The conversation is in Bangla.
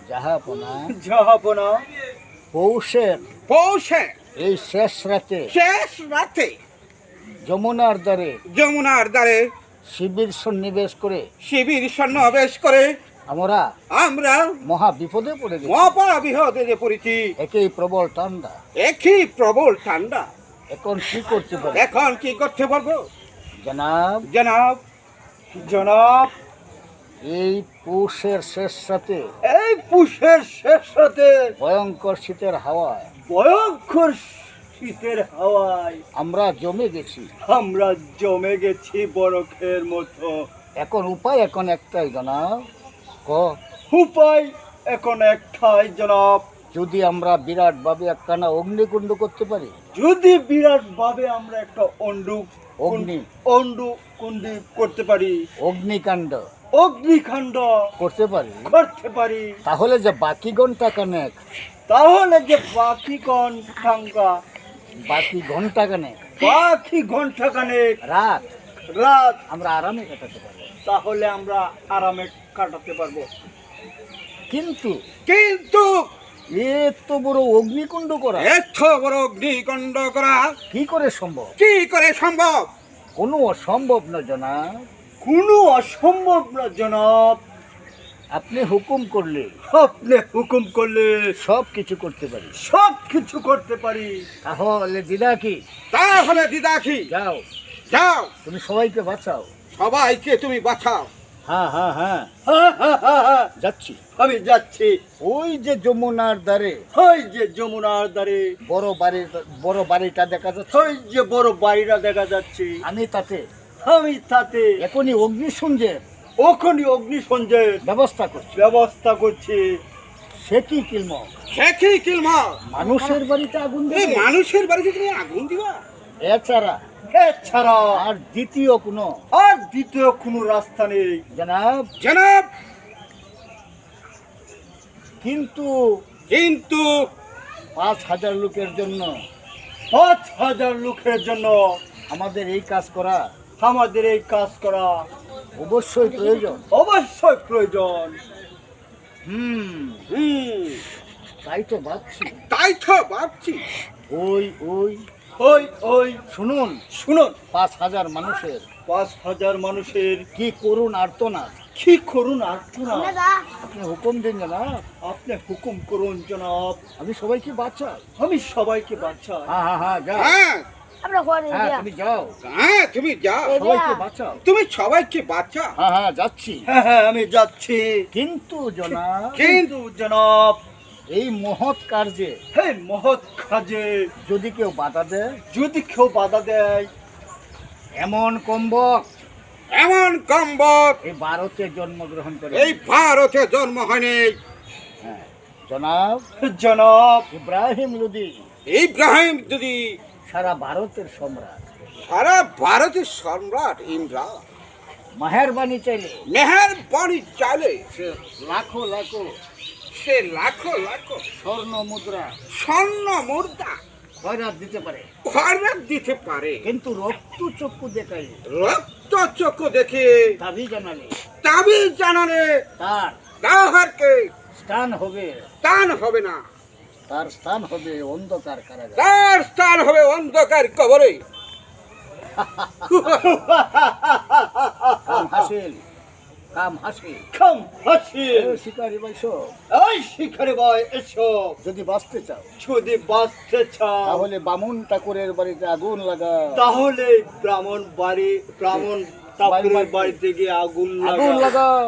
জাহাপনা জাহাপনা পৌষের এই শেষ রাতে যমুনার দ্বারে শিবির সন্নিবেশ করে আমরা মহা বিপদে পড়েছি। একই প্রবল ঠান্ডা। এখন কি করতে পারবো জনাব এই পৌষের শেষ রাতে ভয়ঙ্কর শীতের হাওয়ায় আমরা জমে গেছি বরফের মতো। এখন উপায় একটাই জনাব। উপায় এখন একটাই জনাব। যদি আমরা বিরাট ভাবে একখানা অগ্নিকুণ্ড করতে পারি, যদি বিরাট ভাবে আমরা একটা অগ্নিকুণ্ড করতে পারি, অগ্নিকাণ্ড করতে পারি, তাহলে যে বাকি ঘন্টা কানেক রাত আমরা আরামে কাটাতে পারবো। তাহলে আমরা আরামে কাটাতে পারবো। কিন্তু এত বড় অগ্নিকুণ্ড করা কি করে সম্ভব? কোনো অসম্ভব না জনাব। আপনি হুকুম করলে সব কিছু করতে পারি। তাহলে দিদা কি যাও তুমি সবাইকে বাঁচাও। তুমি বাঁচাও। হ্যাঁ আমি যাচ্ছি। ওই যে যমুনার দ্বারে বড় বাড়িটা দেখা যাচ্ছে। আমি তাতে এখনই অগ্নিসংযোগের ব্যবস্থা করছি। সে কি কিলম মানুষের বাড়িতে আগুন দিবা? এছাড়া আর দ্বিতীয় কোনো রাস্তা নেই জনাব। কিন্তু 5,000 লোকের জন্য আমাদের এই কাজ করা অবশ্যই প্রয়োজন। তাই তো ভাবছি। ওই শুনুন 5,000 মানুষের কি করুন আর্তনাদ। আপনি হুকুম দিন জনাব। আপনি হুকুম করুন জনাব। আমি সবাইকে বাঁচাই। হ্যাঁ তুমি যাও সবাইকে বাঁচাও। হ্যাঁ যাচ্ছি। আমি যাচ্ছি। কিন্তু জনাব এই মহৎ কাজে যদি কেউ বাধা দেয়, এমন কম্বক এই ভারতে জন্মগ্রহণ করে হয়নি। জনাব ইব্রাহিম যদি সারা ভারতের সম্রাট ইমরান মেহেরবানি চাইলে সে লাখো স্বর্ণ মুদ্রা খয়রাত দিতে পারে। কিন্তু রক্ত চক্ষু দেখে দাবি জানালে তার স্থান হবে অন্ধকার কারাগারে। অন্ধকার কবরে। কাম হাসিল। শিকারি ভাই এসো। যদি বাঁচতে চাও তাহলে বামুন ঠাকুরের বাড়িতে আগুন লাগাও। তাহলে ব্রাহ্মণ ঠাকুরের বাড়িতে গিয়ে আগুন লাগাও।